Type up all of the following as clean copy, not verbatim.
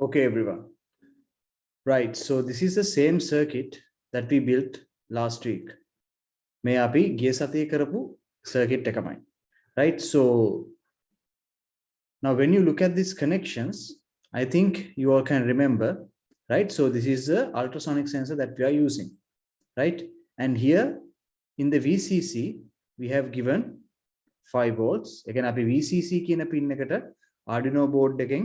Okay, everyone. Right. So this is the same circuit that we built last week. May api giya sathiye karapu circuit ekamai. Right. So now when you look at these connections, I think you all can remember. Right. So this is the ultrasonic sensor that we are using. Right. And here in the VCC, we have given 5 volts. Again, api VCC කියන pin එකට Arduino board එකෙන්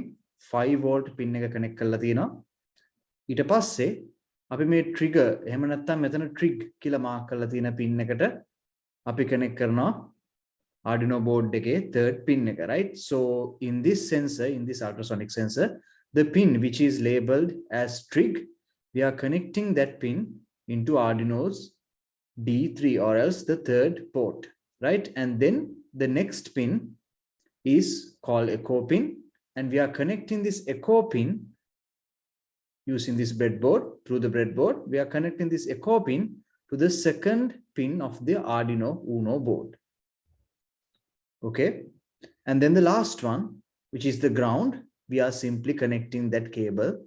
5 volt pin එක connect කරලා තියෙනවා. ඊට පස්සේ අපි මේ trigger එහෙම නැත්නම් මෙතන trig කියලා mark කරලා තියෙන pin එකට අපි connect කරනවා Arduino board එකේ third pin එක, right? So in this sensor, in this ultrasonic sensor, the pin which is labeled as trig, we are connecting that pin into Arduino's D3 or else the third port, right? And then the next pin is called echo pin, and we are connecting this echo pin using this breadboard. Through the breadboard, we are connecting this echo pin to the second pin of the Arduino Uno board. Okay, and then the last one, which is the ground, we are simply connecting that cable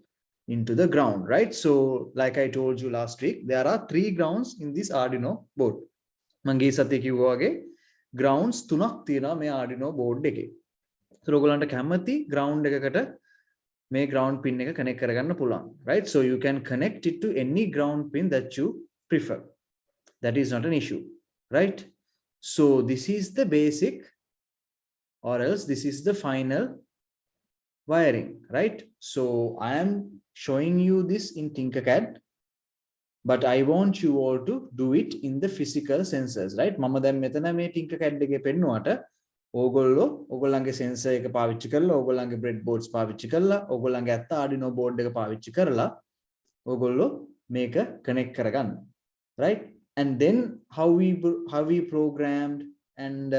into the ground, right? So like I told you last week, there are 3 grounds in this Arduino board. Mangi සතිය කිව්වා වගේ grounds 3ක් තියෙනවා මේ Arduino board එකේ. So ඔයගොල්ලන්ට කැමති ground එකකට මේ ground pin එක connect කරගන්න පුළුවන්, right? So you can connect it to any ground pin that you prefer. That is not an issue, right? So this is the basic, or else this is the final wiring, right? So I am showing you this in Tinkercad, but I want you all to do it in the physical sensors, right? මම දැන් මෙතන මේ Tinkercad එකේ පෙන්නුවාට ඕගොල්ලෝ ඕගොල්ලන්ගේ sensor එක පාවිච්චි කරලා ඕගොල්ලන්ගේ breadboards පාවිච්චි කරලා ඕගොල්ලන්ගේ අත්ත Arduino board එක පාවිච්චි කරලා ඕගොල්ලෝ මේක connect කරගන්න, right? And then how we programmed and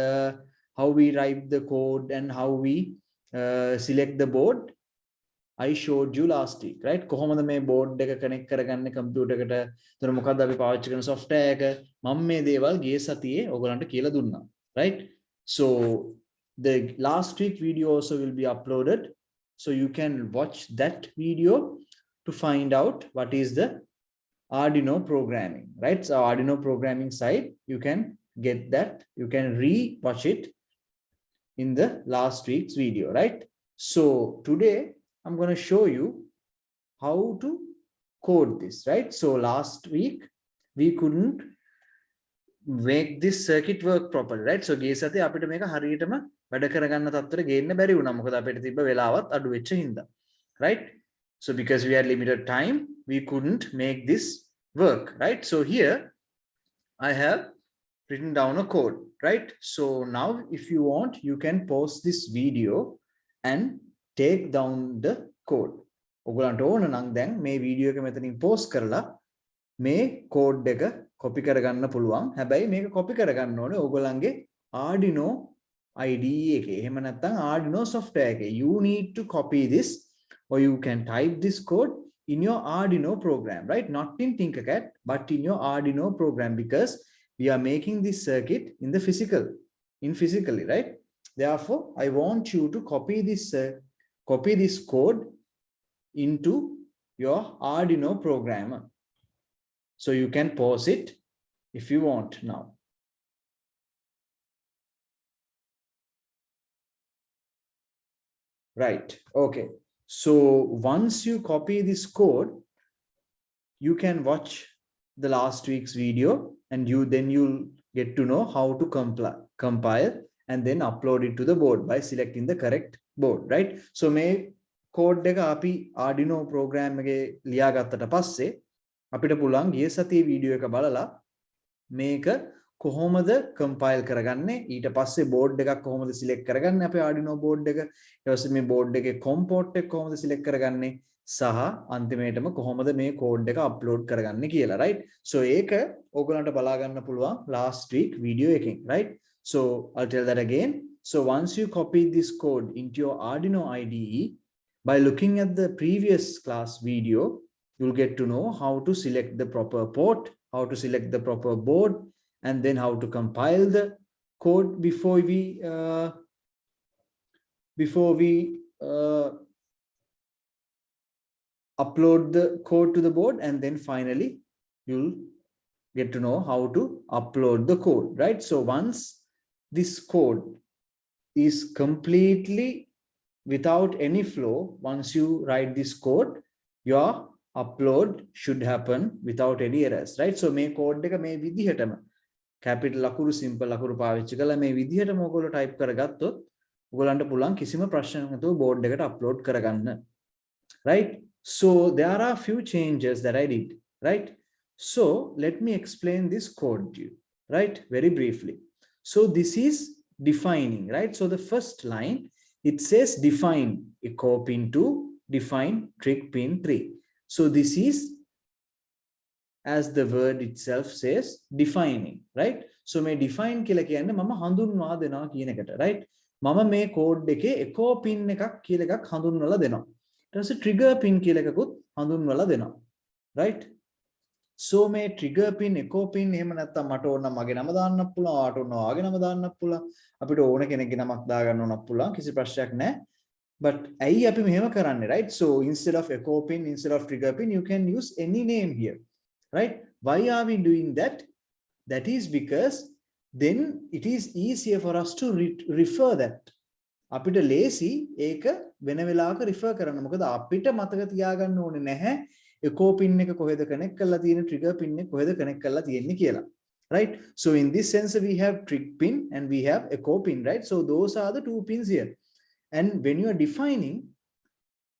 how we write the code and how we select the board, I showed you last week, right? කොහොමද මේ board එක connect කරගන්නේ computer එකට, එතන මොකද්ද අපි පාවිච්චි කරන software එක, මම මේ දේවල් ගිය සතියේ ඔයගලන්ට කියලා දුන්නා, right? So the last week video also will be uploaded, so you can watch that video to find out what is the Arduino programming, right? So Arduino programming side, you can get that, you can re-watch it in the last week's video, right? So today I'm going to show you how to code this, right? So last week we couldn't make this circuit work properly, right? So ගිය සතියේ අපිට මේක හරියටම වැඩ කරගන්න තත්ත්වෙට ගේන්න බැරි වුණා. මොකද අපිට තිබ්බ වෙලාවත් අඩු වෙච්ච හින්දා, right? So because we had limited time, we couldn't make this work, right? So here I have written down a code, right? So now if you want, you can pause this video and take down the code. ඔයගලන්ට ඕන නම් දැන් මේ video එක මෙතනින් pause කරලා මේ code එක copy කරගන්න පුළුවන්. හැබැයි මේක copy කරගන්න ඕනේ ඔයගලන්ගේ Arduino IDE එකේ. එහෙම නැත්නම් Arduino software එකේ. You need to copy this, or you can type this code in your Arduino program, right? Not in Tinkercad, but in your Arduino program, because we are making this circuit in the physically, right? Therefore, I want you to copy this code into your Arduino programmer. So you can pause it if you want now. Right. Okay. So once you copy this code, you can watch the last week's video, and you'll get to know how to compile and then upload it to the board by selecting the correct board, right? So මේ code එක අපි Arduino program එකේ ලියාගත්තට පස්සේ අපිට පුළුවන් ගිය සතියේ video එක බලලා මේක කොහොමද compile කරගන්නේ, ඊට පස්සේ board එකක් කොහොමද select කරගන්නේ අපේ Arduino board එක, ඊට පස්සේ මේ board එකේ COM port එක කොහොමද select කරගන්නේ, සහ අන්තිමේටම කොහොමද මේ code එක upload කරගන්නේ කියලා, right? So ඒක ඔයගලන්ට බලා ගන්න පුළුවන් last week video එකෙන්, right? So I'll tell that again. So once you copy this code into your Arduino IDE, by looking at the previous class video, you'll get to know how to select the proper port, how to select the proper board, and then how to compile the code before we upload the code to the board, and then finally you'll get to know how to upload the code, right? So once this code is completely without any flow, once you write this code, your upload should happen without any errors, right? So මේ code එක මේ විදිහටම capital ලකුණු simple ලකුණු පාවිච්චි කරලා මේ විදිහටම ඔයගොල්ලෝ type කරගත්තොත් ඔයගොල්ලන්ට පුළුවන් කිසිම ප්‍රශ්නයක් නැතුව board එකට upload කරගන්න, right? So there are few changes that I did, right? So let me explain this code to you, right? Very briefly. So this is defining, right? So the first line, it says define echo pin 2, define trig pin 3. So this is, as the word itself says, defining, right? So may define කියලා කියන්නේ මම හඳුන්වා දෙනවා කියන එකට, right? මම මේ code එකේ echo pin එකක් කියලා එකක් හඳුන්වලා දෙනවා. ඊට පස්සේ trigger pin කියලා එකකුත් හඳුන්වලා දෙනවා, right? So මේ trigger pin echo pin එහෙම නැත්තම් මට ඕන නම් මගේ නම දාන්නත් පුළුවන්, ඔයාට ඕන ඔයාගේ නම දාන්නත් පුළුවන්, අපිට ඕන කෙනෙක්ගේ නමක් දාගන්න ඕනත් පුළුවන්, කිසි ප්‍රශ්නයක් නැහැ. But ඇයි අපි මෙහෙම කරන්නේ, right? So instead of echo pin, instead of trigger pin, you can use any name here, right? Why are we doing that? That is because then it is easier for us to refer that. අපිට ලේසි ඒක වෙන වෙලාවක refer කරන්න. මොකද අපිට මතක තියාගන්න ඕනේ නැහැ echo pin එක කොහෙද connect කරලා තියෙන්නේ, trigger pin එක කොහෙද connect කරලා තියෙන්නේ කියලා, right? So in this sense we have trig pin and we have echo pin, right? So those are the two pins here. And when you are defining,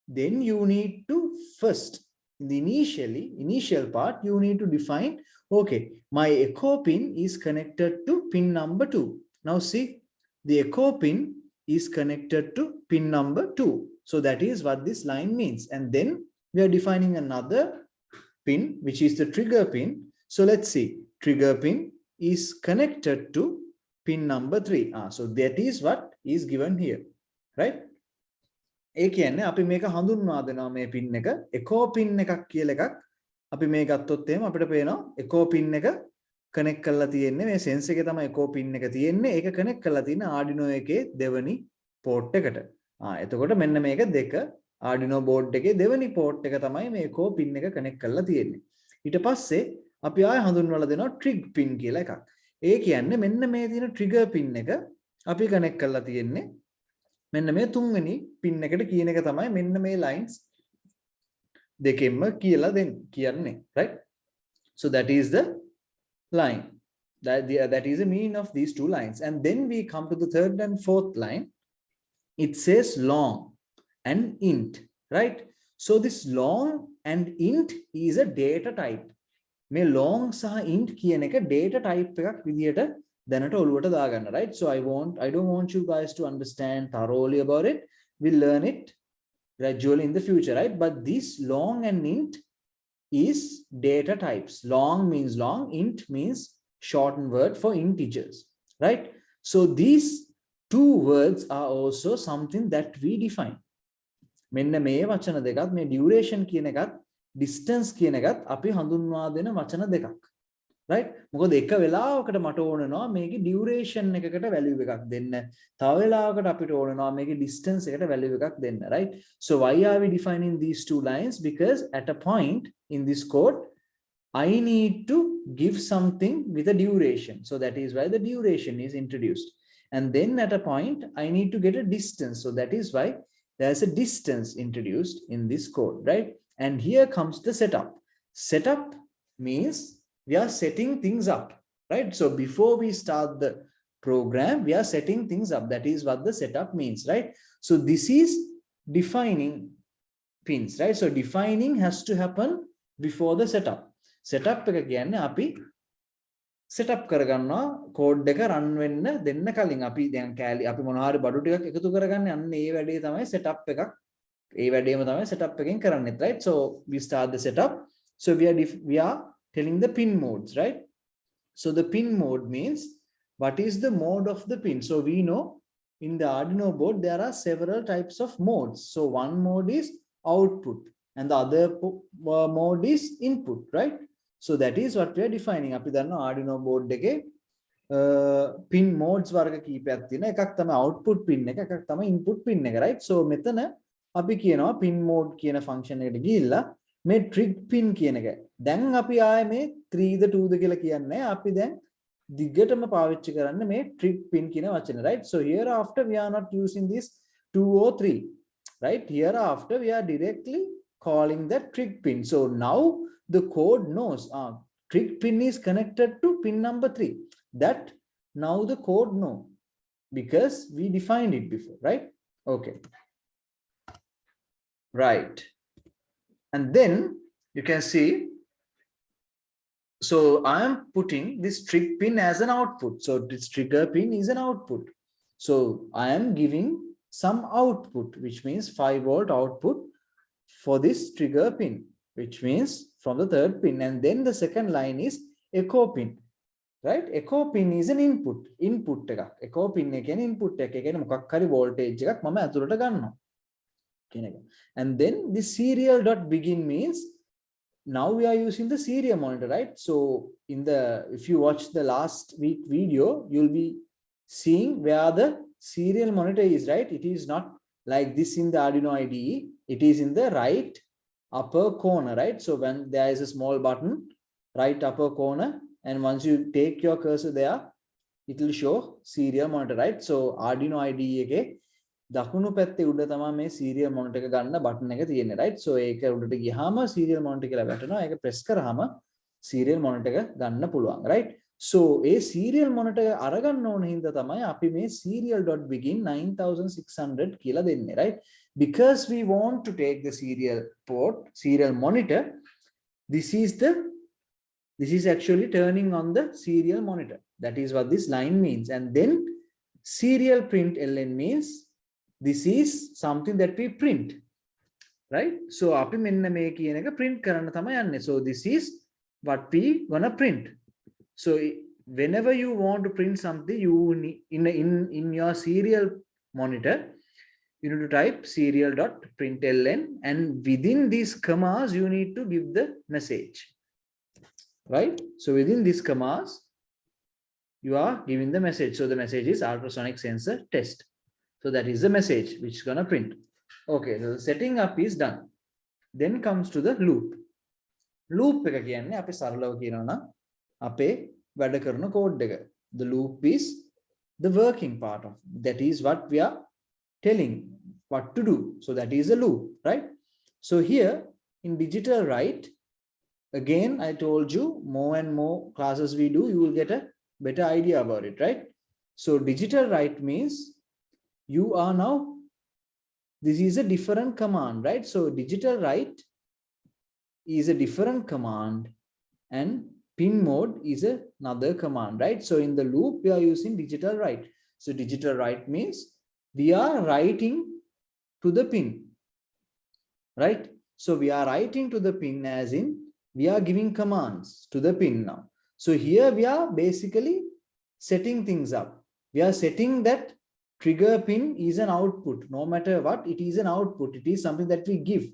then you need to first, in the initial part, you need to define, okay, my echo pin is connected to pin number 2. Now see, the echo pin is connected to pin number 2. So that is what this line means. And then we are defining another pin, which is the trigger pin. So let's see, trigger pin is connected to pin number 3. So that is what is given here, right? ඒ කියන්නේ අපි මේක හඳුන්වා දෙනවා මේ pin එක echo pin එකක් කියලා එකක් අපි මේ ගත්තොත් එහෙම අපිට පේනවා echo pin එක connect කරලා තියෙන්නේ මේ sense එකේ තමයි echo pin එක තියෙන්නේ, ඒක connect කරලා තියෙන Arduino එකේ දෙවෙනි port එකට. එතකොට මෙන්න මේක දෙක Arduino board එකේ දෙවෙනි port එක තමයි මේ echo pin එක connect කරලා තියෙන්නේ. ඊට පස්සේ අපි ආය හඳුන්වලා දෙනවා trig pin කියලා එකක්. ඒ කියන්නේ මෙන්න මේ තියෙන trigger pin එක අපි connect කරලා තියෙන්නේ මෙන්න මේ තුන්වෙනි pin එකට කියන එක තමයි මෙන්න මේ lines දෙකෙන්ම කියලා කියන්නේ, right? So that is the line, that is the meaning of these two lines. And then we come to the third and fourth line. It says long and int, right? So this long and int is a data type. මේ long සහ int කියන එක data type එකක් විදියට දැනට ඔලුවට දාගන්න, right? So I don't want you guys to understand thoroughly about it. We'll learn it gradually in the future, right? But this long and int is data types. Long means long, int means shortened word for integers, right? So these two words are also something that we define. මෙන්න මේ වචන දෙකත්, මේ duration කියන එකත් distance කියන එකත් අපි හඳුන්වා දෙන වචන දෙකක්, right? මොකද එක වෙලාවකට මට ඕනනවා මේකේ duration එකකට value එකක් දෙන්න, තව වෙලාවකට අපිට ඕනනවා මේකේ distance එකට value එකක් දෙන්න, right? So why are we defining these two lines? Because at a point in this code I need to give something with a duration, so that is why the duration is introduced. And then at a point I need to get a distance, so that is why there's a distance introduced in this code, right? And here comes the setup. Setup means we are setting things up, right? So before we start the program, we are setting things up. That is what the setup means, right? So this is defining pins, right? So defining has to happen before the setup. Setup එක කියන්නේ අපි setup කරගන්නවා code එක run වෙන්න දෙන්න කලින්. අපි දැන් අපි මොනවා හරි බඩු ටිකක් එකතු කරගන්නේ අන්න ඒ වැඩේ තමයි setup එකක්. ඒ වැඩේම තමයි setup එකෙන් කරන්නේ, right? So we start the setup. So we are telling the pin modes, right? So the pin mode means what is the mode of the pin. So we know in the Arduino board there are several types of modes. So one mode is output and the other mode is input, right? So that is what we are defining. අපි දන්නවා Arduino board එකේ pin modes වර්ග කීපයක් තියෙනවා. එකක් තමයි output pin එක, එකක් තමයි input pin එක, right? So මෙතන අපි කියනවා pin mode කියන function එකට ගිහිල්ලා මේ trig pin කියන එක. දැන් අපි ආයේ මේ 3ද 2ද කියලා කියන්නේ අපි දැන් දිගටම පාවිච්චි කරන්න මේ trig pin කියන වචනේ, right? So here after we are not using this 2 or 3, right? Here after we are directly calling that trig pin. So now the code knows trig pin is connected to pin number 3. That now the code know because we defined it before, right? Okay, right. And then you can see, so I am putting this trig pin as an output. So this trigger pin is an output. So I am giving some output, which means 5 volt output for this trigger pin, which means from the third pin. And then the second line is echo pin, right? Echo pin is an input. Input එක. Echo pin එක කියන්නේ input එක. ඒ කියන්නේ මොකක් හරි voltage එකක් මම ඇතුළට ගන්නවා. And then the serial dot begin means now we are using the serial monitor, right? So in the, if you watch the last week video, you'll be seeing where the serial monitor is, right? It is not like this in the Arduino IDE. It is in the right upper corner, right? So when there is a small button, right upper corner, and once you take your cursor there, it will show serial monitor, right? So Arduino IDE එකේ දකුණු පැත්තේ උඩ තමයි මේ serial monitor එක ගන්න button එක තියෙන්නේ, right? So ඒක උඩට ගියාම serial monitor කියලා වැටෙනවා. ඒක press කරාම serial monitor එක ගන්න පුළුවන්, right? So a serial monitor එක අරගන්න ඕන හින්දා තමයි අපි මේ serial.begin 9600 කියලා දෙන්නේ, right? Because we want to take the serial port, serial monitor, this is actually turning on the serial monitor. That is what this line means. And then serial print ln means this is something that we print, right? So අපි මෙන්න මේ කියන එක print කරන්න තමයි යන්නේ. So this is what we gonna print. So whenever you want to print something, you need in your serial monitor, you need to type serial.println, and within these commas you need to give the message, right? So within these commas you are giving the message. So the message is ultrasonic sensor test. So that is the message which is gonna print. Okay, so the setting up is done. Then comes to the loop. Loop එක කියන්නේ අපි සරලව කියනවා නම් අපේ වැඩ කරන code එක. The loop is the working part of, that is what we are telling what to do. So that is a loop, right? So here in digital write, again I told you, more and more classes we do, you will get a better idea about it, right? So digital write means you are now, this is a different command, right? So digital write is a different command and pin mode is another command, right? So in the loop we are using digital write. So digital write means we are writing to the pin, right? So we are writing to the pin as in we are giving commands to the pin now. So here we are basically setting things up. We are setting that trigger pin is an output. No matter what, it is an output. It is something that we give,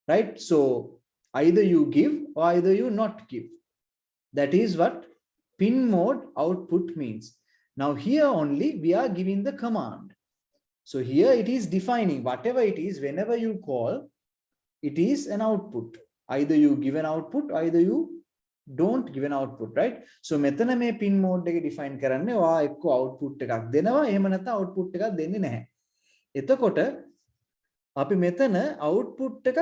right? So either you give or either you not give. That is what pin mode output means. Now here only we are giving the command. So here it is defining whatever it is, whenever you call, it is an output. Either you give an output, either you don't give an output, right? So මෙතන මේ pin mode එක define කරන්නේ ඔයා එක්ක output එකක් දෙනවා, එහෙම නැත්නම් output එකක් දෙන්නේ නැහැ. එතකොට අපි මෙතන output එකක්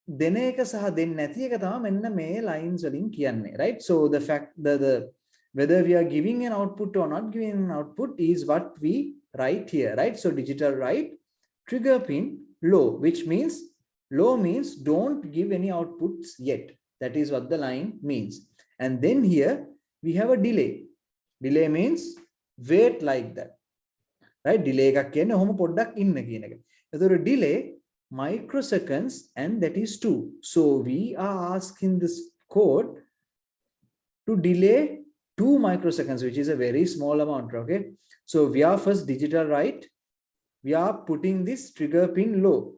දෙන එක සහ දෙන්නේ නැති එක තමයි මෙන්න මේ lines වලින් කියන්නේ, right? So the fact the whether we are giving an output or not giving an output is what we write here, right? So digital write trigger pin low, which means low means don't give any outputs yet. That is what the line means. And then here we have a delay. Delay means wait like that, right? Delay එකක් කියන්නේ ඔහොම පොඩ්ඩක් ඉන්න කියන එක. එතකොට delay microseconds and that is 2. So we are asking this code to delay 2 microseconds, which is a very small amount, okay? So we are first digital write, we are putting this trigger pin low.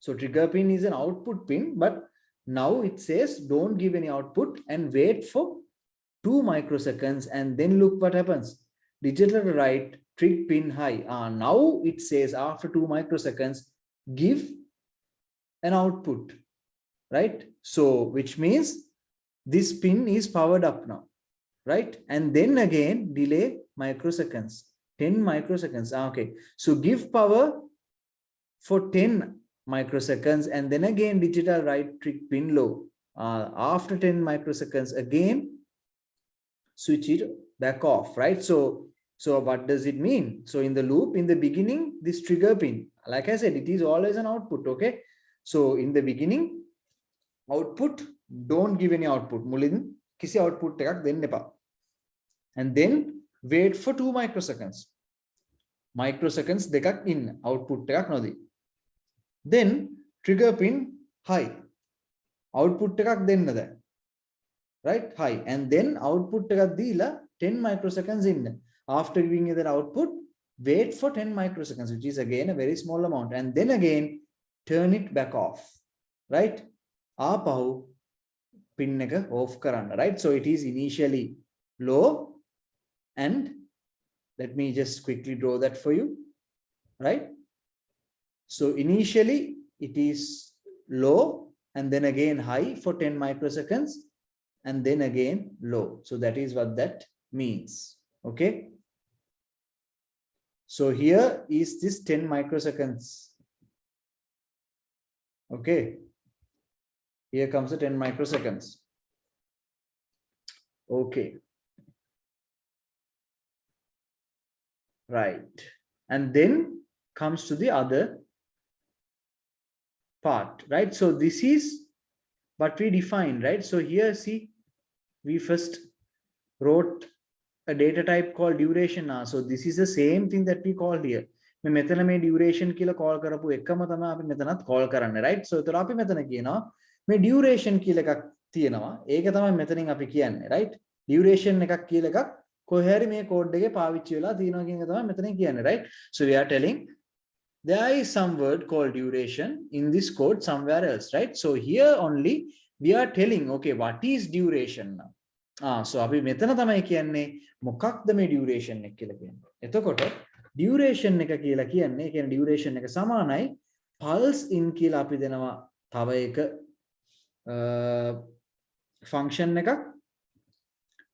So trigger pin is an output pin, but now it says don't give any output and wait for 2 microseconds, and then look what happens. Digital write trig pin high. Now it says after 2 microseconds give an output, right? So which means this pin is powered up now, right? And then again delay microseconds, 10 microseconds. Okay, so give power for 10 microseconds, and then again digital right trick pin low. After 10 microseconds again switch it back off, right? So what does it mean? So in the loop, in the beginning, this trigger pin, like I said, it is always an output. Okay, so in the beginning, output, don't give any output. Mulin kisi output tekak denna epa. And then wait for 2 microseconds. Microseconds dekak in output tekak nodi. Then trigger pin high. Output tekak denna da. Right, high. And then output tekak dila 10 microseconds in. After giving that output, wait for 10 microseconds, which is again a very small amount. And then again, turn it back off. Right? Apahu pin එක off කරන්න, right? So it is initially low, and let me just quickly draw that for you, right? So initially it is low and then again high for 10 microseconds and then again low. So that is what that means. Okay. So here is this 10 microseconds. Okay. Here comes the 10 microseconds. Okay. Right. And then comes to the other part, right? So this is what we defined, right? So here, see, we first wrote a data type called duration. So this is the same thing that we called here. මේ මෙතන මේ duration කියලා call කරපු එකම තමයි අපි මෙතනත් call කරන්නේ, right? So ඒතර අපි මෙතන කියනවා මේ duration කියලා එකක් තියෙනවා. ඒක තමයි මෙතනින් අපි කියන්නේ, right? Duration එකක් කියලා එකක් කොහේ හරි මේ code එකේ පාවිච්චි වෙලා තියෙනවා කියන එක තමයි මෙතනින් කියන්නේ, right? So we are telling there is some word called duration in this code somewhere else, right? So here only we are telling, okay, what is duration now? So අපි මෙතන තමයි කියන්නේ මොකක්ද මේ duration එක කියලා කියන්නේ. එතකොට duration එක කියලා කියන්නේ, කියන්නේ duration එක සමානයි pulse in කියලා අපි දෙනවා තව එක function එකක්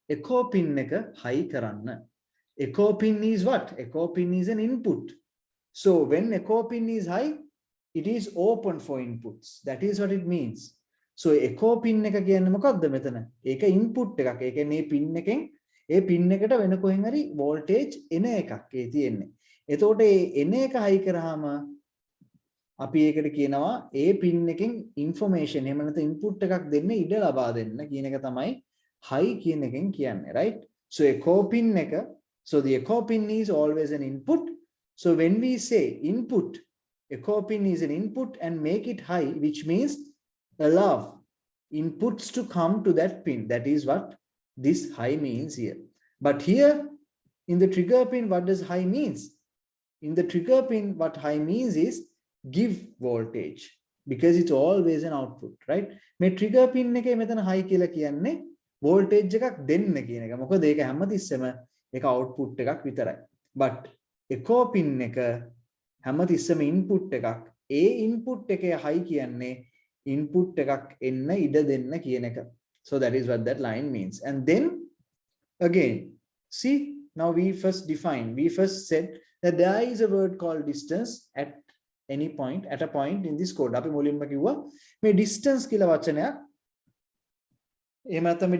echo pin එක high කරන්න. Echo pin is what? Echo pin is an input. So when echo pin is high, it is open for inputs. That is what it means. So echo pin එක කියන්නේ මොකක්ද මෙතන? ඒක input එකක්. ඒ කියන්නේ මේ pin එකෙන් ඒ pin එකට වෙන කොහෙන් හරි voltage එන එකක් ඒ තියෙන්නේ. එතකොට ඒ එන එක high කරාම අපි ඒකට කියනවා ඒ pin එකෙන් information එහෙම නැත්නම් input එකක් දෙන්න ඉඩ ලබා දෙන්න කියන එක තමයි high කියන එකෙන් කියන්නේ, right? So echo pin එක, so the echo pin is always an input. So when we say input, echo pin is an input and make it high, which means allow inputs to come to that pin. That is what this high means here. But here in the trigger pin, what does high means? In the trigger pin, what high means is give voltage, because it's always an output, right? මේ trigger pin එකේ මෙතන high කියලා කියන්නේ voltage එකක් දෙන්න කියන එක. මොකද ඒක හැමතිස්සෙම ඒක output එකක් විතරයි. But echo pin එක හැමතිස්සෙම input එකක්. ඒ input එකේ high කියන්නේ input එකක් එන්න ඉඩ දෙන්න කියන එක. So that is what that line means. And then again, see, now we first defined, we first said that there is a word called distance at any point, at a point in this code. අපි මුලින්ම කිව්වා මේ distance කියලා වචනයක් එහෙම නැත්නම් මේ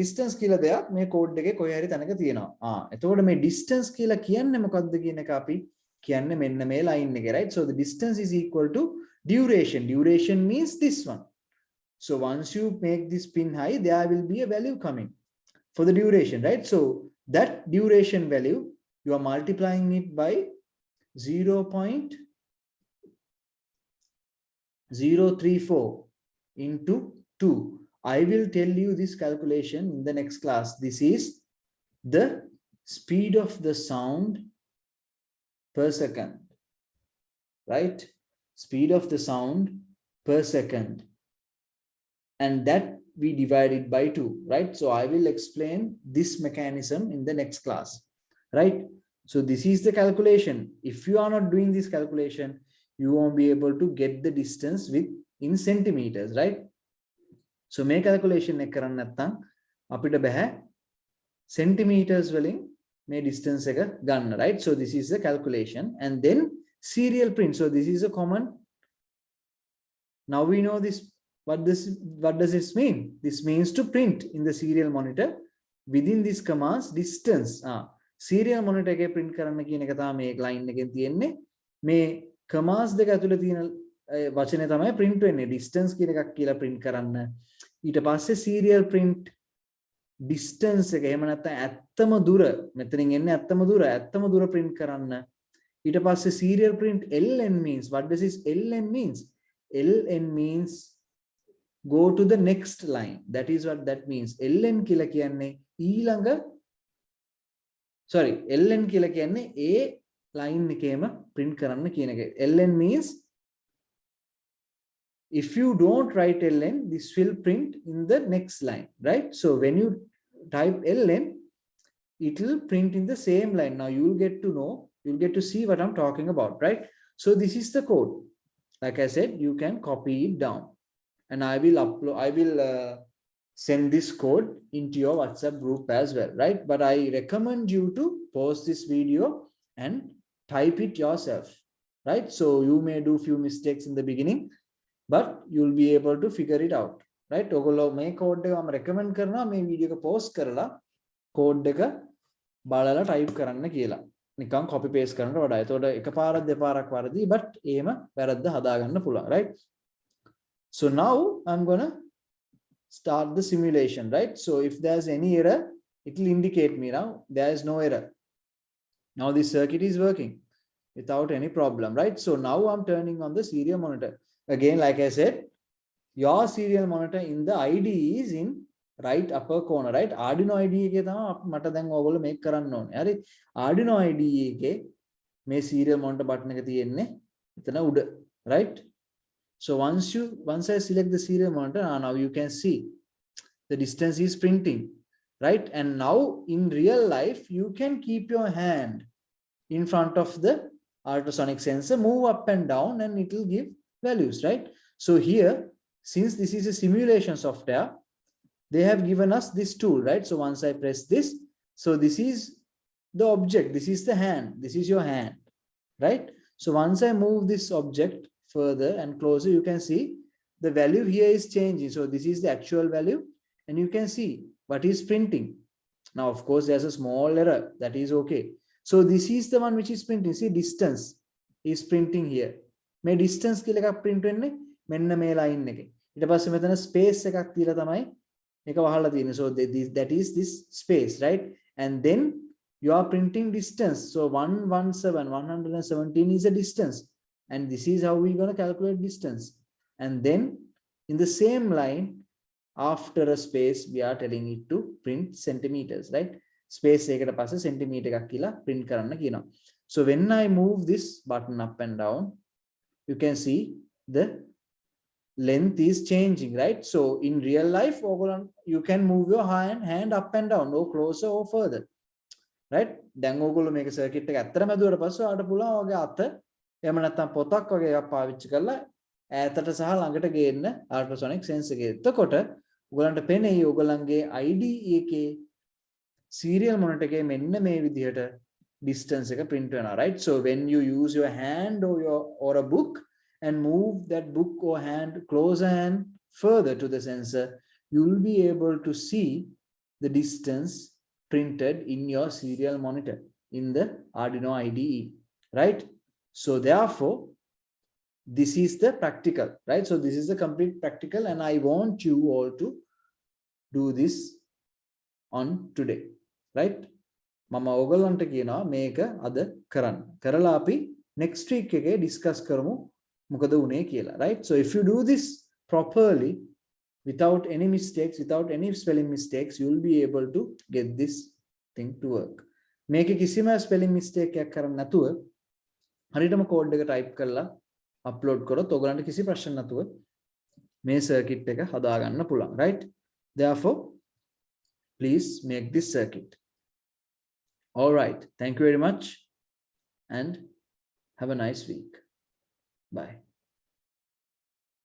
distance කියලා දෙයක් මේ code එකේ කොහේ හරි තැනක තියෙනවා. එතකොට මේ distance කියලා කියන්නේ මොකක්ද කියන එක අපි කියන්නේ මෙන්න මේ line එකේ, right? So the distance is equal to duration. Duration means this one. So once you make this pin high, there will be a value coming for the duration, right? So that duration value, you are multiplying it by 0.034 into 2. I will tell you this calculation in the next class. This is the speed of the sound per second, right? Speed of the sound per second, and that we divide it by 2, right? So I will explain this mechanism in the next class, right? So this is the calculation. If you are not doing this calculation, you won't be able to get the distance with in centimeters, right? So මේ calculation එක කරන්න නැත්නම් අපිට බෑ centimeters වලින් මේ distance එක ගන්න, right? So this is the calculation, and then serial print. So this is a common. Now we know this. What does this mean? This means to print in the serial monitor within this commands distance. Serial monitor එකේ print කරන්න කියන එක තමයි මේ line එකෙන් තියෙන්නේ. මේ commands දෙක ඇතුළේ තියෙන වචනේ තමයි print වෙන්නේ. Distance කියන එකක් කියලා print කරන්න. ඊට පස්සේ serial print distance එක එහෙම නැත්නම් ඇත්තම දුර මෙතනින් එන්නේ ඇත්තම දුර print කරන්න. ඊට පස්සේ serial print ln means, what does this ln means? ln means go to the next line. That is what that means. ln කියලා කියන්නේ ඊළඟ ln කියලා කියන්නේ ඒ line එකේම print කරන්න කියන එක. ln means if you don't write ln, this will print in the next line, right? So when you type ln, it will print in the same line. Now you will get to know, you'll get to see what I'm talking about, right? So this is the code. Like I said, you can copy it down, and I will send this code into your WhatsApp group as well, right? But I recommend you to pause this video and type it yourself, right? So you may do few mistakes in the beginning, but you'll be able to figure it out, right? ඔයගොල්ලෝ මේ code එක මම recommend කරනවා මේ video එක pause කරලා code එක බලලා type කරන්න කියලා. නිකන් copy paste කරනට වඩා. එතකොට එකපාරක් දෙපාරක් වරදී, but එහෙම වැරද්ද හදාගන්න පුළුවන්, right? So now I'm gonna start the simulation, right? So if there's any error, it will indicate me now there is no error. Now this circuit is working without any problem, right? So now I'm turning on the serial monitor. Again, like I said, your serial monitor in the IDE is in right upper corner, right? Arduino IDE එකේ තමයි මට දැන් ඕගොල්ලෝ මේක කරන්න ඕනේ. හරි? Arduino IDE එකේ මේ serial monitor button එක තියෙන්නේ එතන උඩ, right? So once I select the serial monitor, now you can see the distance is printing, right? And now in real life, you can keep your hand in front of the ultrasonic sensor, move up and down, and it will give values, right? So here, since this is a simulation software, they have given us this tool, right? So once I press this, so this is the object, this is the hand, this is your hand, right? So once I move this object further and closer, you can see the value here is changing. So this is the actual value, and you can see what is printing. Now, of course, there's a small error, that is okay. So this is the one which is printing. See, distance is printing here. May distance කියලා එකක් print වෙන්නේ මෙන්න මේ line එකේ. ඊට පස්සේ මෙතන space එකක් තියලා තමයි මේක වහලා තියෙන්නේ. So that is this space, right? And then you are printing distance. So 117 is a distance, and this is how we're going to calculate distance. And then in the same line, after a space, we are telling it to print centimeters, right? Space එකකට පස්සේ centimeter එකක් කියලා print කරන්න කියනවා. So when I move this button up and down, you can see the length is changing, right? So in real life, you can move your hand up and down, or closer or further, right? දැන් ඕගොල්ලෝ මේක circuit එක ඇත්තටම ඇදුවට පස්සේ ඔයාලට පුළුවන් ඔයගේ අත එහෙම නැත්නම් පොතක් වගේ එකක් පාවිච්චි කරලා ඈතට සහ ළඟට ගේන්න ultrasonic sensor එකේ. එතකොට ඔයගලන්ට පෙනෙයි ඔයගලන්ගේ IDE එකේ serial monitor එකේ මෙන්න මේ විදිහට distance එක print වෙනවා, right? So when you use your hand or a book and move that book or hand closer and further to the sensor, you will be able to see the distance printed in your serial monitor in the Arduino IDE, right? So therefore, this is the practical, right? So this is the complete practical, and I want you all to do this on today, right? මම ඔයගලන්ට කියනවා මේක අද කරන්න. කරලා අපි next week එකේ discuss කරමු මොකද උනේ කියලා, right? So if you do this properly, without any mistakes, without any spelling mistakes, you will be able to get this thing to work. මේකේ කිසිම spelling mistake එකක් කරන්න නැතුව හරියටම code එක type කරලා upload කරොත් ඔයගලන්ට කිසි ප්‍රශ්න නැතුව මේ circuit එක හදාගන්න පුළුවන්, right? Therefore, please make this circuit. All right, thank you very much and have a nice week. Bye.